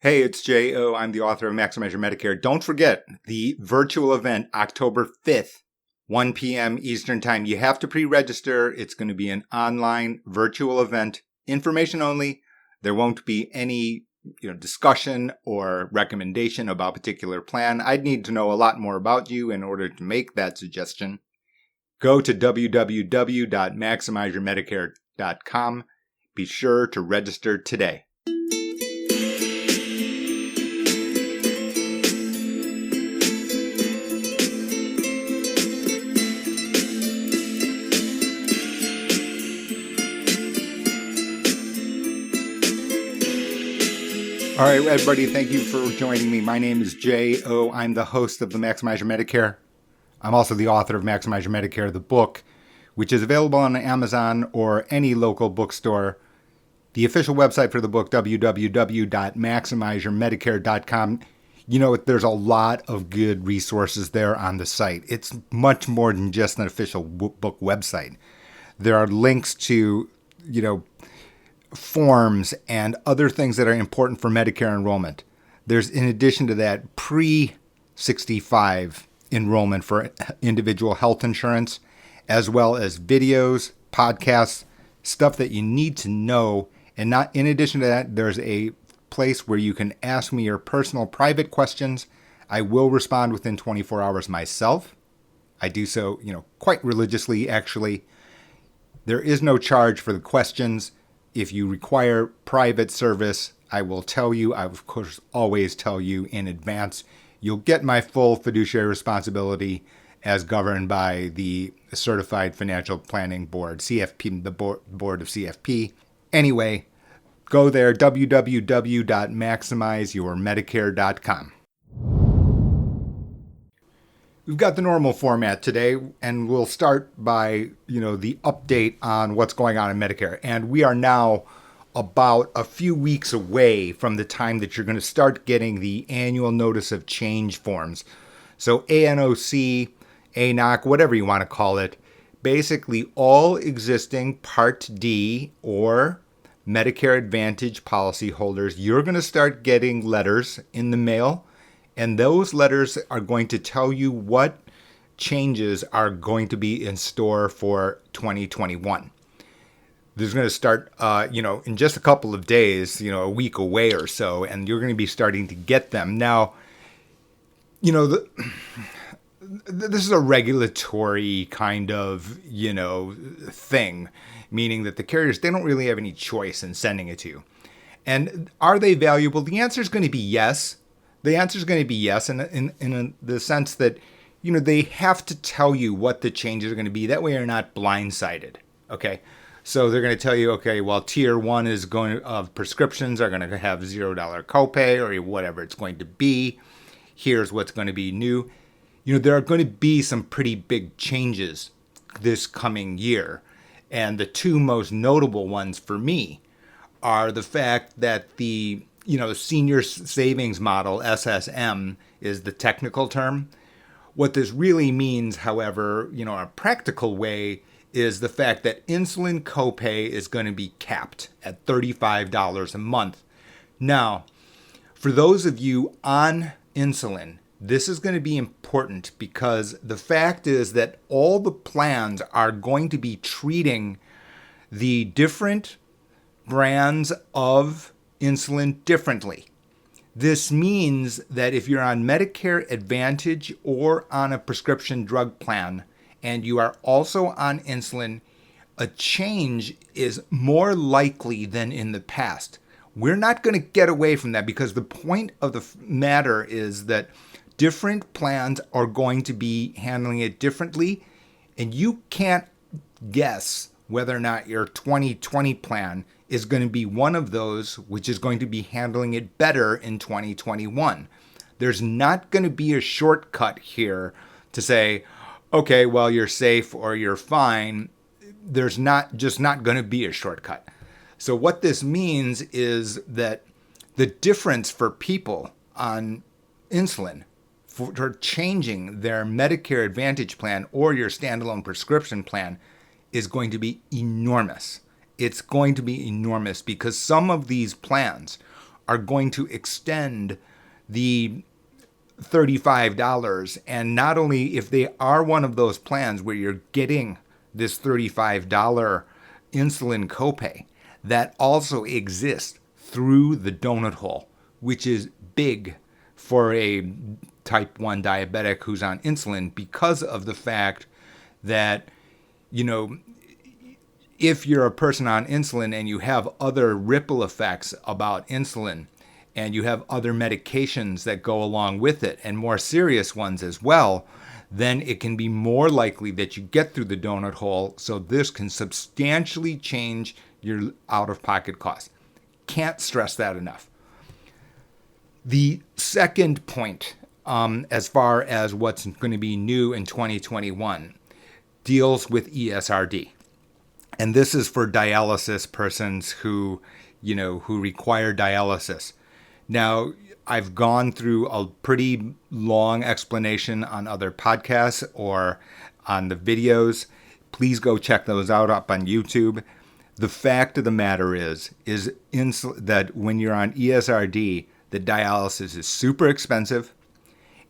Hey, it's J.O. I'm the author of Maximize Your Medicare. Don't forget the virtual event, October 5th, 1 p.m. Eastern Time. You have to pre-register. It's going to be an online virtual event, information only. There won't be any discussion or recommendation about a particular plan. I'd need to know a lot more about you in order to make that suggestion. Go to www.maximizeyourmedicare.com. Be sure to register today. All right, everybody, thank you for joining me. My name is J.O. I'm the host of the Maximize Your Medicare. I'm also the author of Maximize Your Medicare, the book, which is available on Amazon or any local bookstore. The official website for the book, www.maximizeyourmedicare.com. There's a lot of good resources there on the site. It's much more than just an official book website. There are links to, forms and other things that are important for Medicare enrollment. There's, in addition to that, pre-65 enrollment for individual health insurance, as well as videos, podcasts, stuff that you need to know. And not in addition to that, there's a place where you can ask me your personal private questions. I will respond within 24 hours myself. I do so, quite religiously, actually. There is no charge for the questions. If you require private service, I will tell you. I, of course, always tell you in advance. You'll get my full fiduciary responsibility as governed by the Certified Financial Planning Board, CFP, the board of CFP. Anyway, go there, www.maximizeyourmedicare.com. We've got the normal format today, and we'll start by, the update on what's going on in Medicare. And we are now about a few weeks away from the time that you're going to start getting the annual notice of change forms. So ANOC, ANOC, whatever you want to call it, basically all existing Part D or Medicare Advantage policyholders, you're going to start getting letters in the mail. And those letters are going to tell you what changes are going to be in store for 2021. There's going to start, in just a couple of days, a week away or so, and you're going to be starting to get them. Now, this is a regulatory kind of, thing, meaning that the carriers, they don't really have any choice in sending it to you. And are they valuable? The answer is going to be yes. The answer is going to be yes, in the sense that, they have to tell you what the changes are going to be. That way you're not blindsided, okay? So they're going to tell you, okay, well, tier 1 of prescriptions are going to have $0 copay or whatever it's going to be. Here's what's going to be new. There are going to be some pretty big changes this coming year. And the two most notable ones for me are the fact that the senior savings model, SSM, is the technical term. What this really means, however, a practical way, is the fact that insulin copay is going to be capped at $35 a month. Now, for those of you on insulin, this is going to be important because the fact is that all the plans are going to be treating the different brands of insulin differently. This means that if you're on Medicare Advantage or on a prescription drug plan and you are also on insulin, a change is more likely than in the past. We're not going to get away from that because the point of the matter is that different plans are going to be handling it differently, and you can't guess whether or not your 2020 plan is going to be one of those which is going to be handling it better in 2021. There's not going to be a shortcut here to say, okay, well, you're safe or you're fine. There's not going to be a shortcut. So what this means is that the difference for people on insulin for changing their Medicare Advantage plan or your standalone prescription plan is going to be enormous. It's going to be enormous because some of these plans are going to extend the $35. And not only if they are one of those plans where you're getting this $35 insulin copay, that also exists through the donut hole, which is big for a type 1 diabetic who's on insulin, because of the fact that, if you're a person on insulin and you have other ripple effects about insulin, and you have other medications that go along with it, and more serious ones as well, then it can be more likely that you get through the donut hole. So this can substantially change your out-of-pocket costs. Can't stress that enough. The second point, as far as what's going to be new in 2021, deals with ESRD. And this is for dialysis persons who require dialysis. Now, I've gone through a pretty long explanation on other podcasts or on the videos. Please go check those out up on YouTube. The fact of the matter is that when you're on ESRD, the dialysis is super expensive.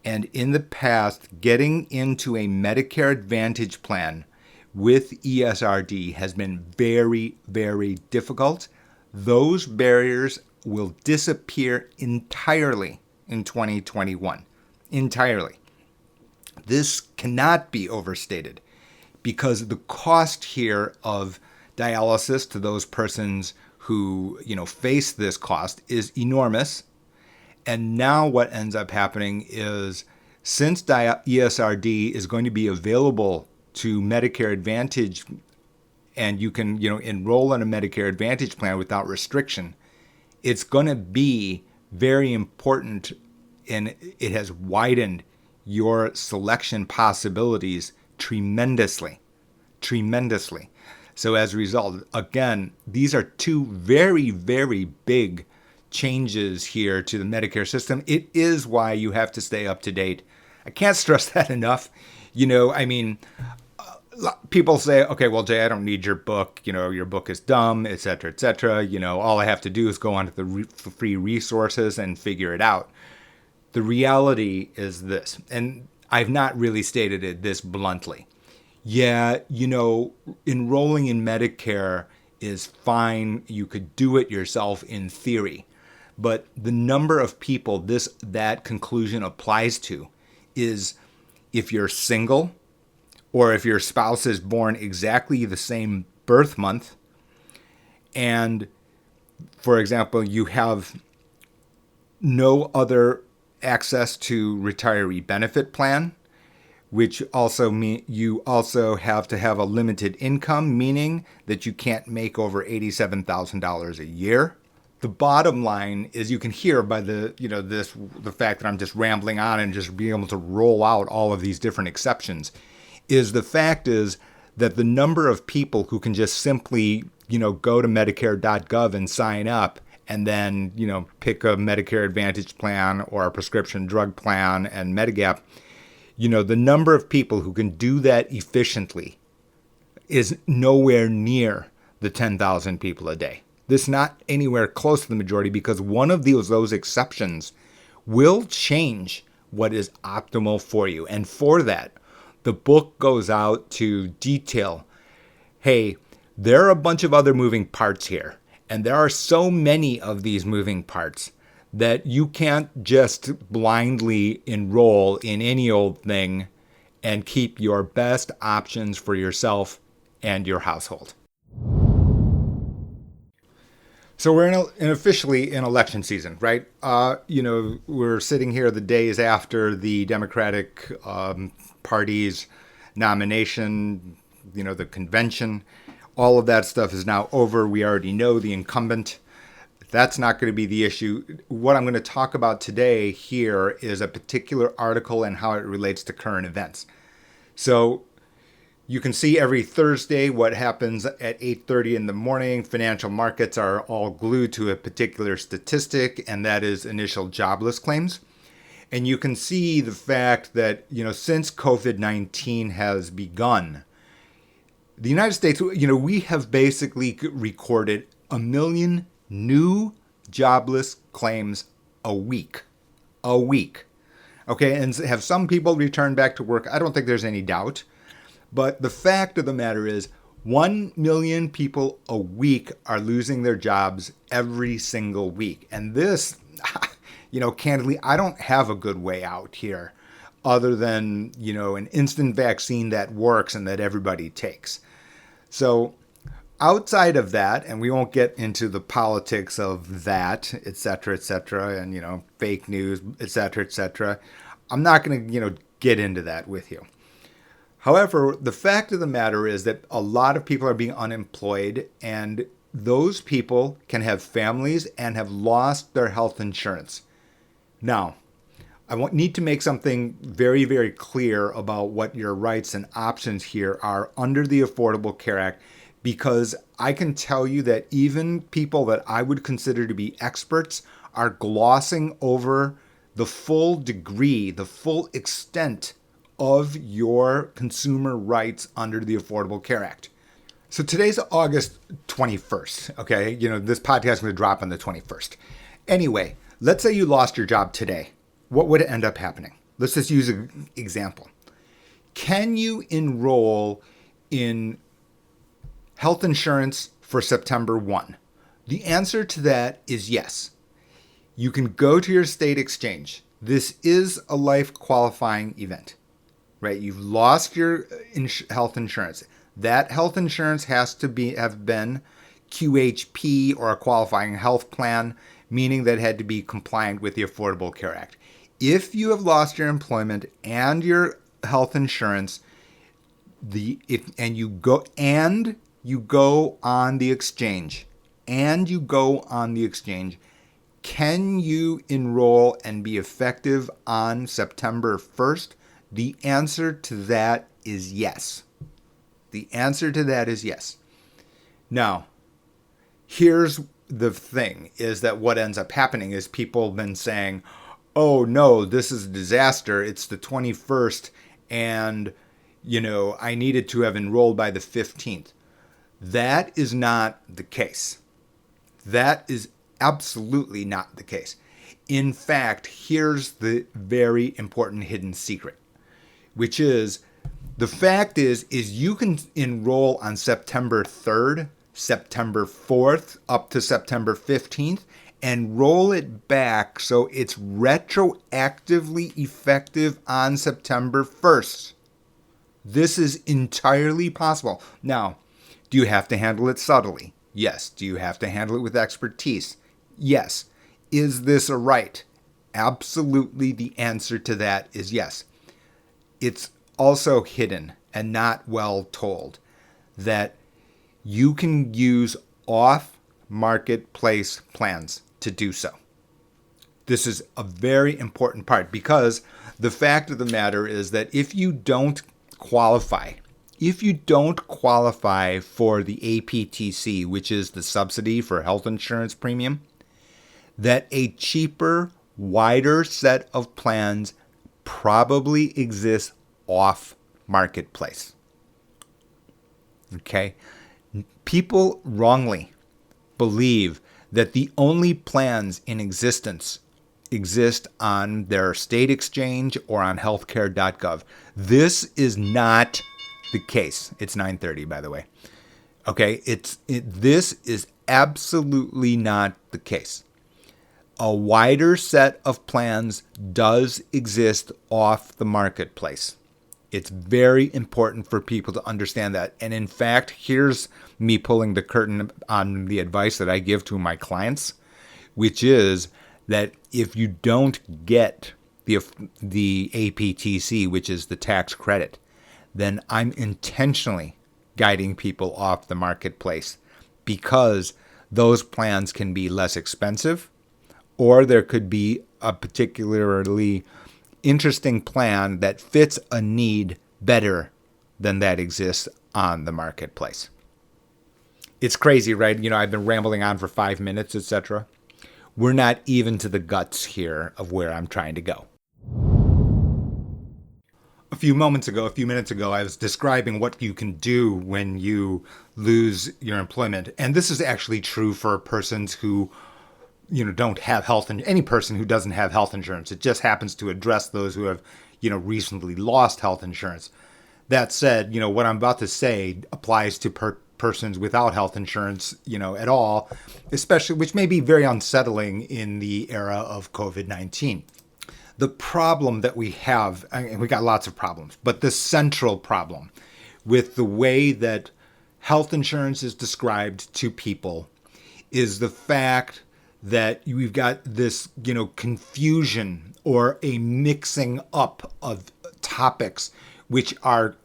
And in the past, getting into a Medicare Advantage plan with ESRD has been very, very difficult. Those barriers will disappear entirely in 2021. Entirely. This cannot be overstated, because the cost here of dialysis to those persons who, face this cost is enormous. And now what ends up happening is, since ESRD is going to be available to Medicare Advantage, and you can, enroll in a Medicare Advantage plan without restriction, it's going to be very important, and it has widened your selection possibilities tremendously. So as a result, again, these are two very, very big changes here to the Medicare system. It is why you have to stay up to date. I can't stress that enough. People say, okay, well, Jay, I don't need your book. Your book is dumb, et cetera, et cetera. All I have to do is go onto the free resources and figure it out. The reality is this, and I've not really stated it this bluntly. Yeah, enrolling in Medicare is fine. You could do it yourself in theory. But the number of people that conclusion applies to is if you're single, or if your spouse is born exactly the same birth month, and, for example, you have no other access to retiree benefit plan, which also mean you also have to have a limited income, meaning that you can't make over $87,000 a year. The bottom line is, you can hear by the fact that I'm just rambling on and just being able to roll out all of these different exceptions, is the fact is that the number of people who can just simply, go to Medicare.gov and sign up, and then, pick a Medicare Advantage plan or a prescription drug plan and Medigap, the number of people who can do that efficiently is nowhere near the 10,000 people a day. This is not anywhere close to the majority, because one of those exceptions will change what is optimal for you. And for that, the book goes out to detail, hey, there are a bunch of other moving parts here. And there are so many of these moving parts that you can't just blindly enroll in any old thing and keep your best options for yourself and your household. So we're officially in election season, right? We're sitting here the days after the Democratic Party's nomination, the convention. All of that stuff is now over. We already know the incumbent. That's not going to be the issue. What I'm going to talk about today here is a particular article and how it relates to current events. So you can see every Thursday what happens at 8:30 in the morning. Financial markets are all glued to a particular statistic, and that is initial jobless claims. And you can see the fact that, since COVID-19 has begun, the United States, we have basically recorded 1 million new jobless claims a week. A week. Okay, and have some people return back to work? I don't think there's any doubt. But the fact of the matter is, 1 million people a week are losing their jobs every single week. And this, candidly, I don't have a good way out here other than, an instant vaccine that works and that everybody takes. So outside of that, and we won't get into the politics of that, et cetera, and, fake news, et cetera, I'm not going to, get into that with you. However, the fact of the matter is that a lot of people are being unemployed, and those people can have families and have lost their health insurance. Now, I need to make something very, very clear about what your rights and options here are under the Affordable Care Act, because I can tell you that even people that I would consider to be experts are glossing over the full degree, the full extent of your consumer rights under the Affordable Care Act. So today's August 21st, okay? This podcast is going to drop on the 21st. Anyway, let's say you lost your job today. What would end up happening? Let's just use an example. Can you enroll in health insurance for September 1? The answer to that is yes. You can go to your state exchange. This is a life qualifying event. Right, you've lost your health insurance. That health insurance has to have been QHP or a qualifying health plan, meaning that it had to be compliant with the Affordable Care Act. If you have lost your employment and your health insurance, you go on the exchange, can you enroll and be effective on September 1st? The answer to that is yes. Now, here's the thing, is that what ends up happening is people have been saying, oh no, this is a disaster. It's the 21st and, I needed to have enrolled by the 15th. That is not the case. That is absolutely not the case. In fact, here's the very important hidden secret, which is the fact is you can enroll on September 3rd, September 4th, up to September 15th, and roll it back so it's retroactively effective on September 1st. This is entirely possible. Now, do you have to handle it subtly? Yes. Do you have to handle it with expertise? Yes. Is this a right? Absolutely, the answer to that is yes. It's also hidden and not well told that you can use off-marketplace plans to do so. This is a very important part, because the fact of the matter is that if you don't qualify for the APTC, which is the subsidy for health insurance premium, that a cheaper, wider set of plans probably exists off marketplace. Okay? People wrongly believe that the only plans in existence exist on their state exchange or on healthcare.gov. This is not the case. It's 9:30, by the way. Okay? This is absolutely not the case. A wider set of plans does exist off the marketplace. It's very important for people to understand that. And in fact, here's me pulling the curtain on the advice that I give to my clients, which is that if you don't get the APTC, which is the tax credit, then I'm intentionally guiding people off the marketplace, because those plans can be less expensive, or there could be a particularly interesting plan that fits a need better than that exists on the marketplace. It's crazy, right? I've been rambling on for 5 minutes, etc. We're not even to the guts here of where I'm trying to go. A few minutes ago, I was describing what you can do when you lose your employment. And this is actually true for persons who don't have health, and any person who doesn't have health insurance. It just happens to address those who have, recently lost health insurance. That said, what I'm about to say applies to persons without health insurance, at all, especially, which may be very unsettling in the era of COVID-19. The problem that we have, and we got lots of problems, but the central problem with the way that health insurance is described to people is the fact that we've got this, confusion or a mixing up of topics which are,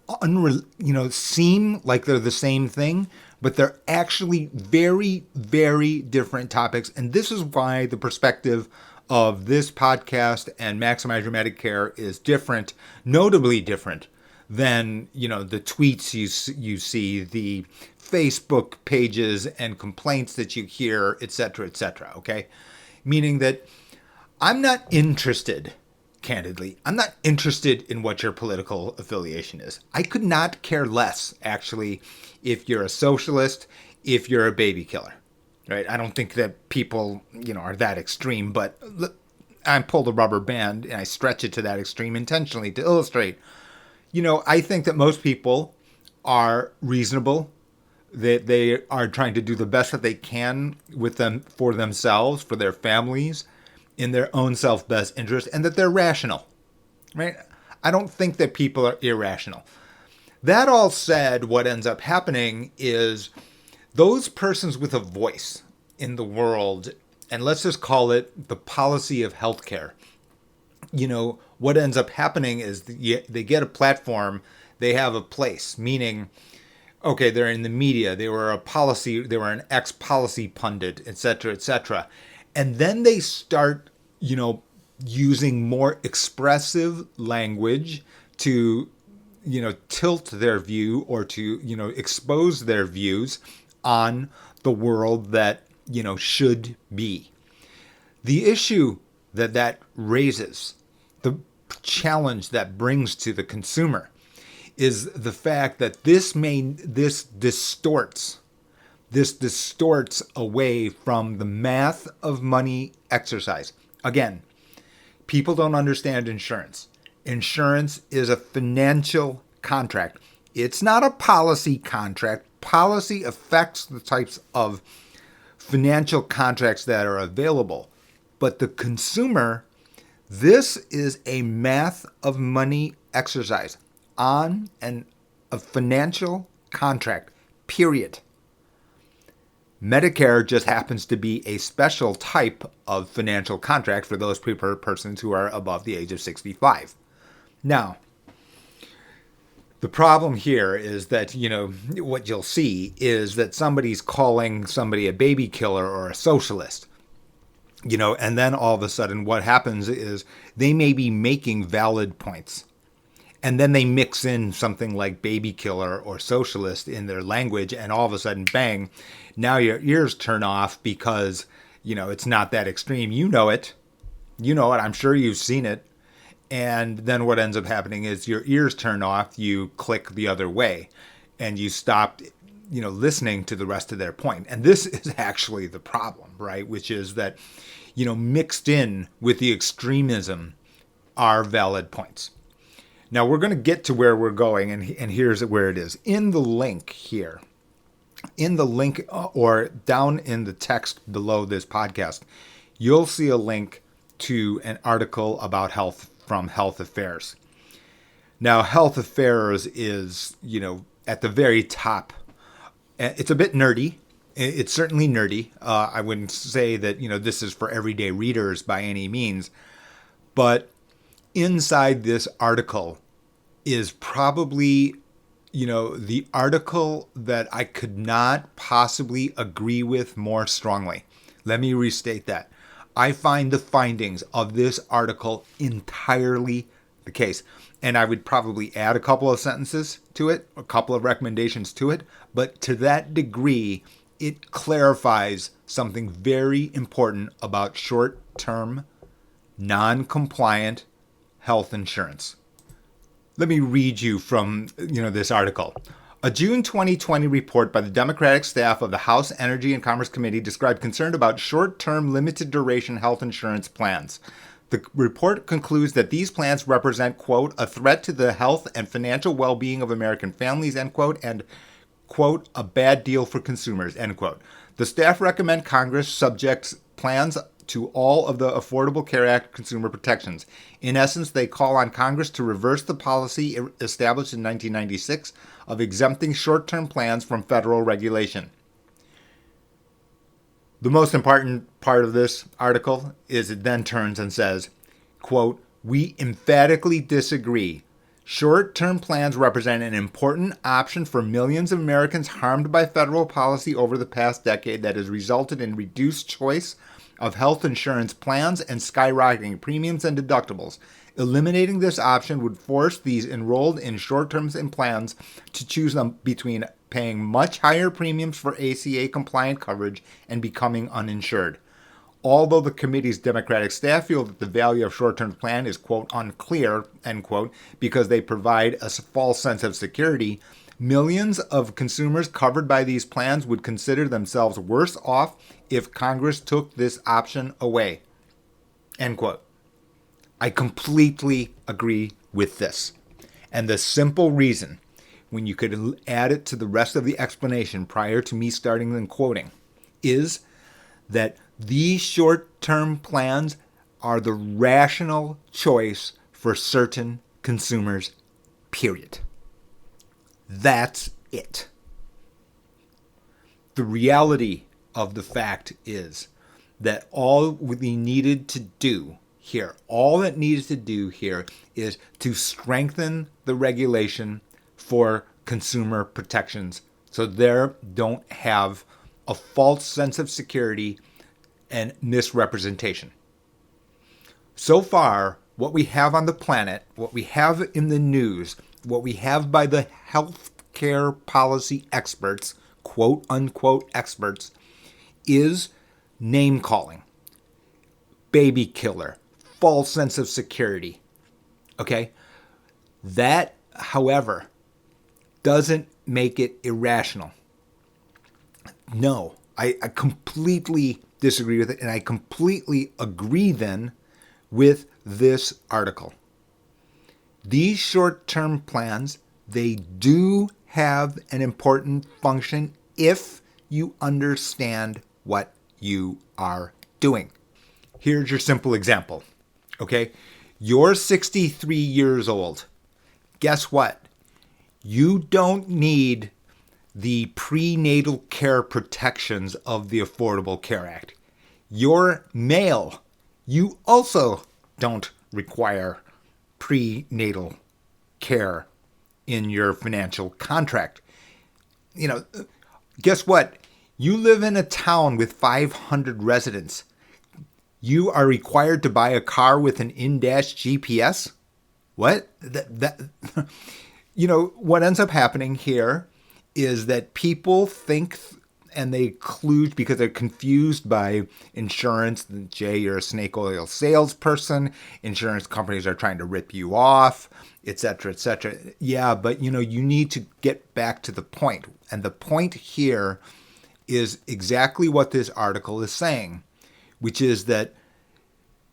seem like they're the same thing, but they're actually very, very different topics. And this is why the perspective of this podcast and Maximize Your Medicare is different, notably different than, the tweets you see, the Facebook pages and complaints that you hear, et cetera, okay? Meaning that I'm not interested, candidly, I'm not interested in what your political affiliation is. I could not care less, actually, if you're a socialist, if you're a baby killer, right? I don't think that people, are that extreme, but I pull the rubber band and I stretch it to that extreme intentionally to illustrate. I think that most people are reasonable, that they are trying to do the best that they can with them, for themselves, for their families, in their own self-best interest, and that they're rational, right? I don't think that people are irrational. That all said, what ends up happening is those persons with a voice in the world, and let's just call it the policy of healthcare, what ends up happening is they get a platform, they have a place, meaning, okay, they're in the media, they were an ex-policy pundit, et cetera, and then they start, using more expressive language to, tilt their view or to, expose their views on the world that, should be. The issue that raises, the challenge that brings to the consumer, is the fact that this distorts away from the math of money exercise. Again, people don't understand insurance. Insurance is a financial contract. It's not a policy contract. Policy affects the types of financial contracts that are available. But the consumer, this is a math of money exercise on a financial contract, period. Medicare just happens to be a special type of financial contract for those persons who are above the age of 65. Now, the problem here is that, what you'll see is that somebody's calling somebody a baby killer or a socialist, and then all of a sudden what happens is they may be making valid points. And then they mix in something like baby killer or socialist in their language, and all of a sudden, bang, now your ears turn off because, it's not that extreme. You know it. I'm sure you've seen it. And then what ends up happening is your ears turn off, you click the other way, and you stop, listening to the rest of their point. And this is actually the problem, right? Which is that, mixed in with the extremism are valid points. Now, we're going to get to where we're going, and here's where it is. In the link here, or down in the text below this podcast, you'll see a link to an article about health from Health Affairs. Now, Health Affairs is, at the very top. It's a bit nerdy. It's certainly nerdy. I wouldn't say that, this is for everyday readers by any means, but inside this article is probably, the article that I could not possibly agree with more strongly. Let me restate that. I find the findings of this article entirely the case. And I would probably add a couple of sentences to it, a couple of recommendations to it. But to that degree, it clarifies something very important about short-term, non-compliant health insurance. Let me read you from, this article. A June 2020 report by the Democratic staff of the House Energy and Commerce Committee described concern about short-term limited duration health insurance plans. The report concludes that these plans represent, quote, a threat to the health and financial well-being of American families, end quote, and, quote, a bad deal for consumers, end quote. The staff recommend Congress subject plans to all of the Affordable Care Act consumer protections. In essence, they call on Congress to reverse the policy established in 1996 of exempting short-term plans from federal regulation. The most important part of this article is it then turns and says, quote, we emphatically disagree. Short-term plans represent an important option for millions of Americans harmed by federal policy over the past decade that has resulted in reduced choice of health insurance plans and skyrocketing premiums and deductibles. Eliminating this option would force these enrolled in short-term plans to choose them between paying much higher premiums for ACA-compliant coverage and becoming uninsured. Although the committee's Democratic staff feel that the value of short-term plan is, quote, unclear, end quote, because they provide a false sense of security, millions of consumers covered by these plans would consider themselves worse off if Congress took this option away, end quote. I completely agree with this. And the simple reason, when you could add it to the rest of the explanation prior to me starting and quoting, is that these short-term plans are the rational choice for certain consumers, period. That's it. The reality of the fact is that all we needed to do here, all that needs to do here is to strengthen the regulation for consumer protections so they don't have a false sense of security and misrepresentation. So far, what we have on the planet, what we have in the news, what we have by the healthcare policy experts, quote unquote experts, is name calling, baby killer, false sense of security. Okay? That, however, doesn't make it irrational. No, I completely disagree with it, and I completely agree then with this article. These short-term plans, they do have an important function if you understand what you are doing. Here's your simple example. Okay? You're 63 years old. Guess what? You don't need the prenatal care protections of the Affordable Care Act. You're male. You also don't require prenatal care in your financial contract. You know, guess what? You live in a town with 500 residents. You are required to buy a car with an in-dash GPS? What? You know, what ends up happening here is that people think and they kludge because they're confused by insurance. Jay, you're a snake oil salesperson. Insurance companies are trying to rip you off, etc., etc. Yeah, but you know, you need to get back to the point. And the point here is exactly what this article is saying, which is that,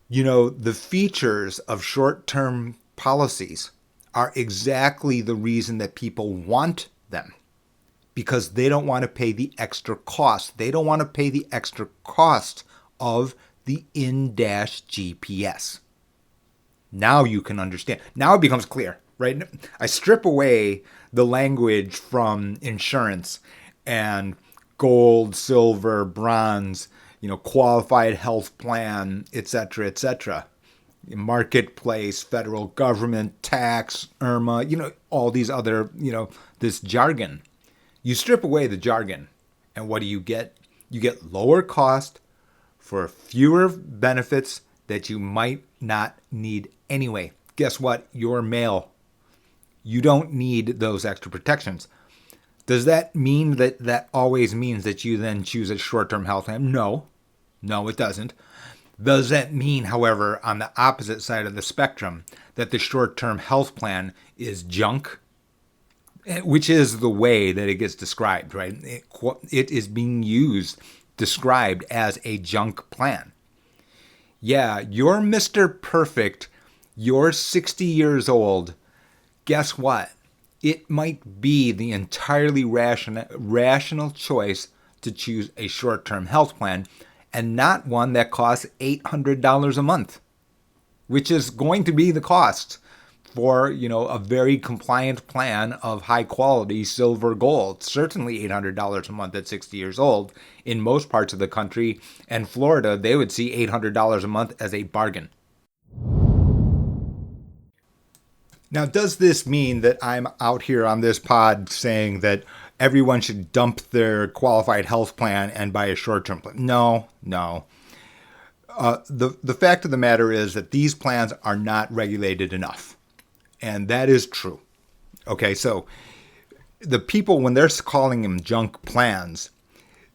you know, the features of short-term policies are exactly the reason that people want them, because they don't want to pay the extra cost. They don't want to pay the extra cost of the in-dash GPS. Now you can understand. Now it becomes clear, right? I strip away the language from insurance and gold, silver, bronze, you know, qualified health plan, etc., etc. Marketplace, federal government, tax, IRMA, you know, all these other, you know, this jargon. You strip away the jargon, and what do you get? You get lower cost for fewer benefits that you might not need anyway. Guess what? You're male. You don't need those extra protections. Does that mean that always means that you then choose a short-term health plan? No, it doesn't. Does that mean, however, on the opposite side of the spectrum, that the short-term health plan is junk? which is the way that it gets described, right? It is being used, described as a junk plan. Yeah, you're Mr. Perfect. You're 60 years old. Guess what? It might be the entirely rational choice to choose a short-term health plan and not one that costs $800 a month, which is going to be the cost for, a very compliant plan of high quality silver gold. Certainly $800 a month at 60 years old. In most parts of the country and Florida, they would see $800 a month as a bargain. Now, does this mean that I'm out here on this pod saying that everyone should dump their qualified health plan and buy a short-term plan? No. The fact of the matter is that these plans are not regulated enough. And that is true. Okay, so the people, when they're calling them junk plans,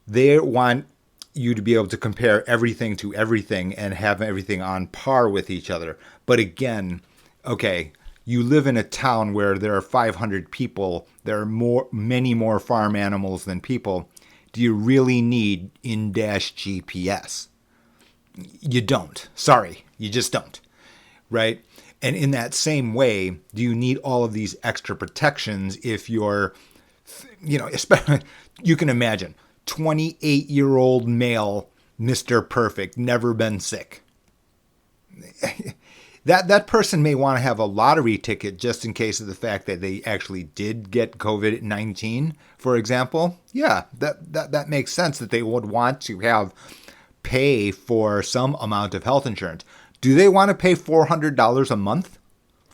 they want you to be able to compare everything to everything and have everything on par with each other. But again, okay, you live in a town where there are 500 people. There are many more farm animals than people. Do you really need in-dash GPS? You don't. Sorry, you just don't. Right? And in that same way, do you need all of these extra protections if you're, especially, you can imagine, 28-year-old male, Mr. Perfect, never been sick. That person may want to have a lottery ticket just in case of the fact that they actually did get COVID-19, for example. Yeah, that makes sense that they would want to pay for some amount of health insurance. Do they want to pay $400 a month?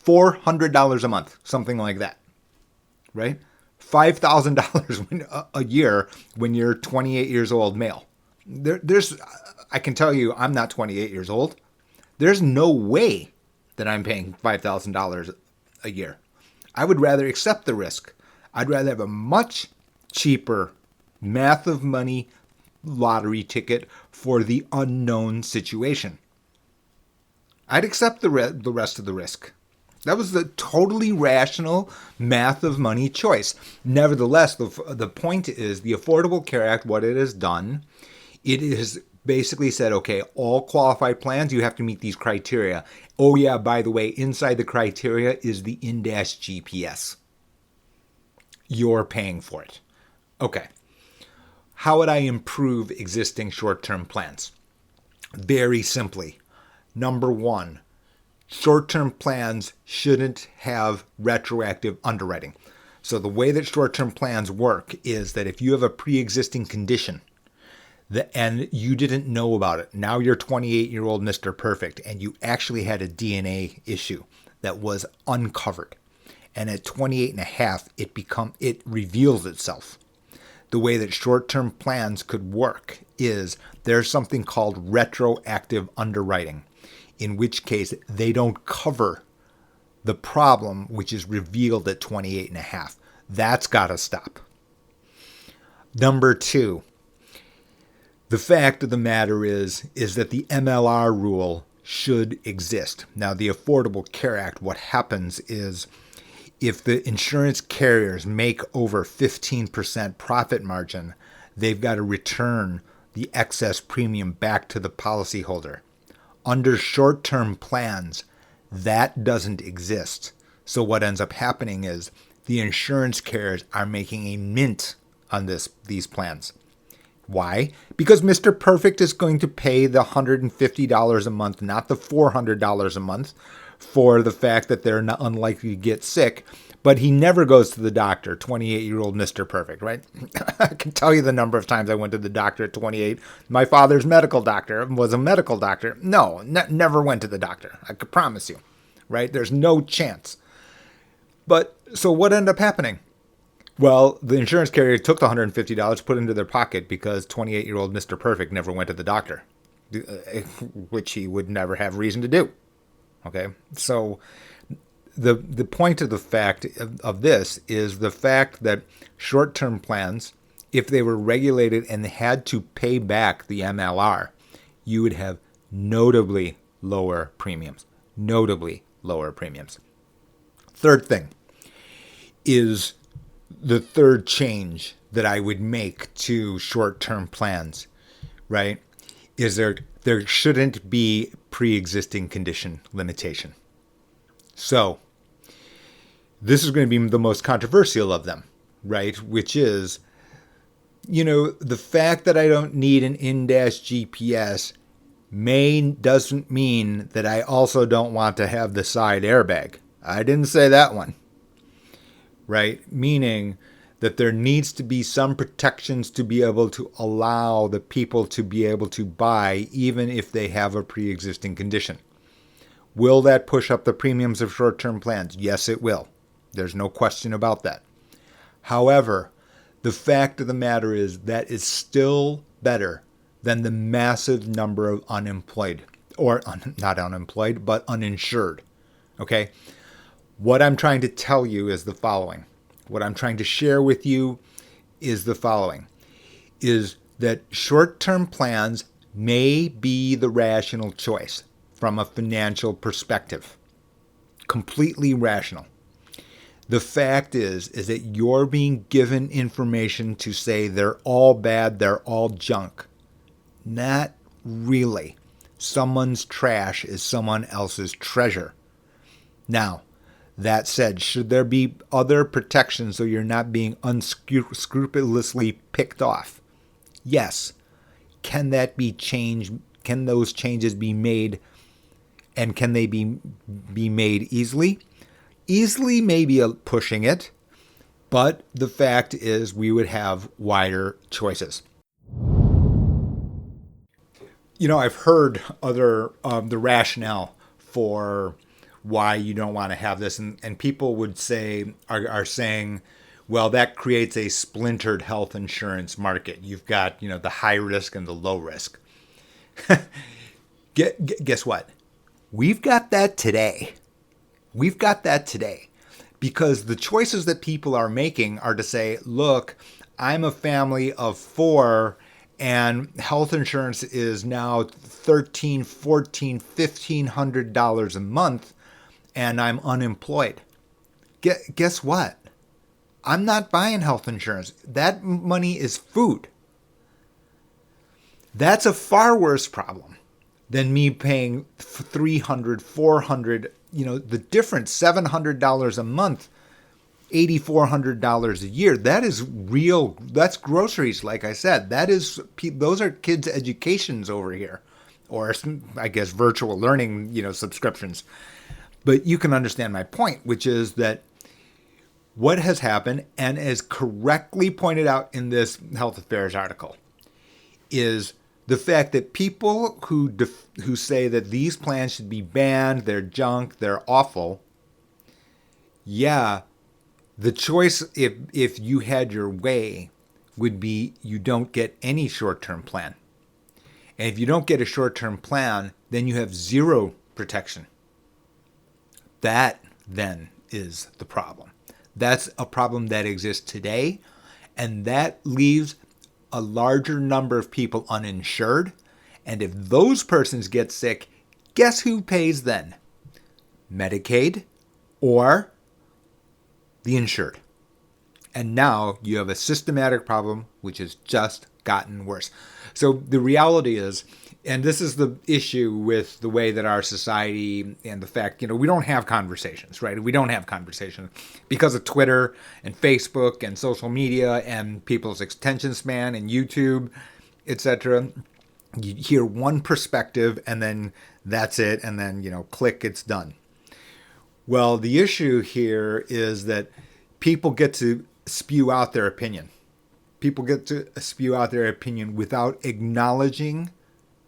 $400 a month, something like that, right? $5,000 a year when you're 28 years old male. I can tell you, I'm not 28 years old. There's no way that I'm paying $5,000 a year. I would rather accept the risk. I'd rather have a much cheaper math of money lottery ticket for the unknown situation. I'd accept the rest of the risk. That was the totally rational math of money choice. Nevertheless, the point is the Affordable Care Act, what it has done, it has basically said, okay, all qualified plans, you have to meet these criteria. Oh yeah, by the way, inside the criteria is the in-dash GPS. You're paying for it. Okay. How would I improve existing short-term plans? Very simply. Number one, short-term plans shouldn't have retroactive underwriting. So the way that short-term plans work is that if you have a pre-existing condition and you didn't know about it, now you're 28-year-old Mr. Perfect, and you actually had a DNA issue that was uncovered. And at 28 and a half, it reveals itself. The way that short-term plans could work is there's something called retroactive underwriting, in which case they don't cover the problem which is revealed at 28 and a half. That's got to stop. Number two, the fact of the matter is that the MLR rule should exist. Now, the Affordable Care Act, what happens is if the insurance carriers make over 15% profit margin, they've got to return the excess premium back to the policyholder. Under short-term plans, that doesn't exist. So what ends up happening is the insurance carriers are making a mint on these plans. Why? Because Mr. Perfect is going to pay the $150 a month, not the $400 a month, for the fact that they're not unlikely to get sick. But he never goes to the doctor, 28-year-old Mr. Perfect, right? I can tell you the number of times I went to the doctor at 28. My father's medical doctor was a medical doctor. No, never went to the doctor. I could promise you, right? There's no chance. But so what ended up happening? Well, the insurance carrier took the $150, put it into their pocket because 28-year-old Mr. Perfect never went to the doctor, which he would never have reason to do. Okay, so the point of the fact of this is the fact that short-term plans, if they were regulated and had to pay back the MLR, you would have notably lower premiums. Notably lower premiums. Third thing is the third change that I would make to short-term plans, right, is there shouldn't be pre-existing condition limitation. So this is going to be the most controversial of them, right? Which is, the fact that I don't need an in-dash GPS doesn't mean that I also don't want to have the side airbag. I didn't say that one, right? Meaning that there needs to be some protections to be able to allow the people to be able to buy even if they have a pre-existing condition. Will that push up the premiums of short-term plans? Yes, it will. There's no question about that. However, the fact of the matter is that is still better than the massive number of unemployed, or not unemployed, but uninsured. Okay? What I'm trying to tell you is the following. What I'm trying to share with you is the following, is that short-term plans may be the rational choice from a financial perspective. Completely rational. The fact is that you're being given information to say they're all bad, they're all junk. Not really. Someone's trash is someone else's treasure. Now, that said, should there be other protections so you're not being unscrupulously picked off? Yes. Can that be changed? Can those changes be made? And can they be made easily? Easily, maybe pushing it, but the fact is we would have wider choices. I've heard other the rationale for why you don't want to have this, and people would say are saying, well, that creates a splintered health insurance market. You've got the high risk and the low risk. Guess what? We've got that today. We've got that today because the choices that people are making are to say, look, I'm a family of 4 and health insurance is now $1,300, $1,400, $1,500 a month and I'm unemployed. Guess what? I'm not buying health insurance. That money is food. That's a far worse problem than me paying $300, $400, the difference, $700 a month, $8,400 a year. That is real. That's groceries, like I said. Those are kids' educations over here, or I guess virtual learning, subscriptions. But you can understand my point, which is that what has happened, and as correctly pointed out in this Health Affairs article, is the fact that people who say that these plans should be banned, they're junk, they're awful, yeah, the choice, if you had your way, would be you don't get any short-term plan. And if you don't get a short-term plan, then you have zero protection. That, then, is the problem. That's a problem that exists today, and that leaves a larger number of people uninsured. And if those persons get sick, guess who pays then? Medicaid or the insured. And now you have a systematic problem which has just gotten worse. So the reality is, and this is the issue with the way that our society and the fact, we don't have conversations, right? We don't have conversations because of Twitter and Facebook and social media and people's attention span and YouTube, etc. You hear one perspective and then that's it. And then, click, it's done. Well, the issue here is that people get to spew out their opinion. People get to spew out their opinion without acknowledging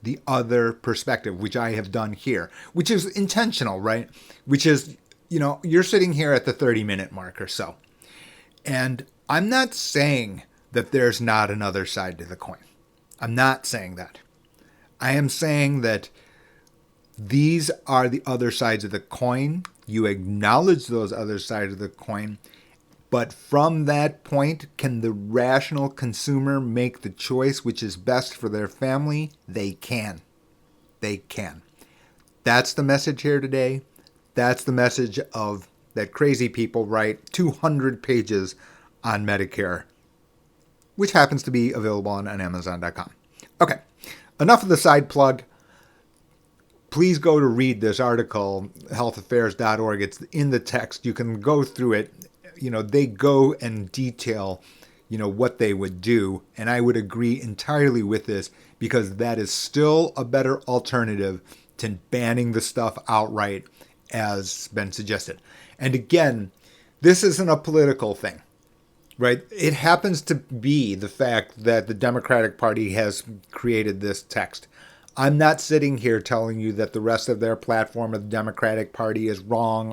the other perspective, which I have done here, which is intentional, right? Which is, you're sitting here at the 30-minute mark or so. And I'm not saying that there's not another side to the coin. I'm not saying that. I am saying that these are the other sides of the coin. You acknowledge those other sides of the coin. But from that point, can the rational consumer make the choice which is best for their family? They can. They can. That's the message here today. That's the message of that crazy people write 200 pages on Medicare, which happens to be available on Amazon.com. Okay, enough of the side plug. Please go to read this article, healthaffairs.org. It's in the text. You can go through it. They go and detail, what they would do. And I would agree entirely with this because that is still a better alternative to banning the stuff outright as been suggested. And again, this isn't a political thing, right? It happens to be the fact that the Democratic Party has created this text. I'm not sitting here telling you that the rest of their platform of the Democratic Party is wrong,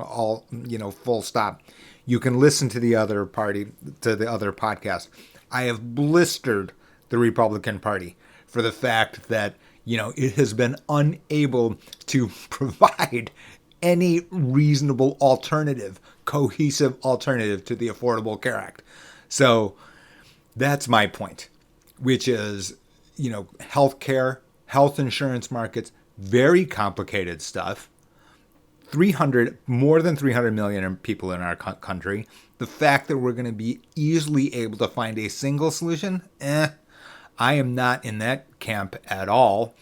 full stop. You can listen to the other podcast. I have blistered the Republican Party for the fact that, it has been unable to provide any reasonable alternative, cohesive alternative to the Affordable Care Act. So that's my point, which is, healthcare, health insurance markets, very complicated stuff. More than 300 million people in our country. The fact that we're going to be easily able to find a single solution, I am not in that camp at all,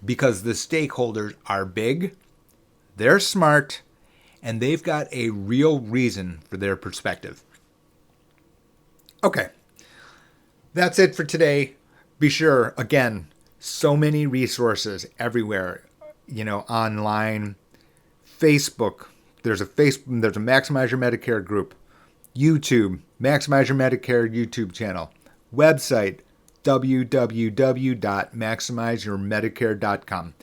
because the stakeholders are big, they're smart, and they've got a real reason for their perspective. Okay, that's it for today. Be sure, again, so many resources everywhere, online, Facebook. There's a Maximize Your Medicare group, YouTube, Maximize Your Medicare YouTube channel, website, www.maximizeyourmedicare.com.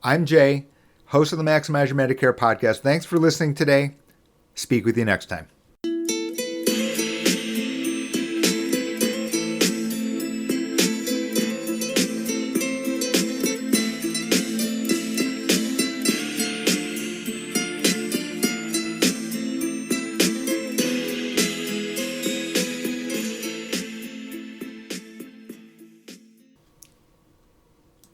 I'm Jay, host of the Maximize Your Medicare podcast. Thanks for listening today. Speak with you next time.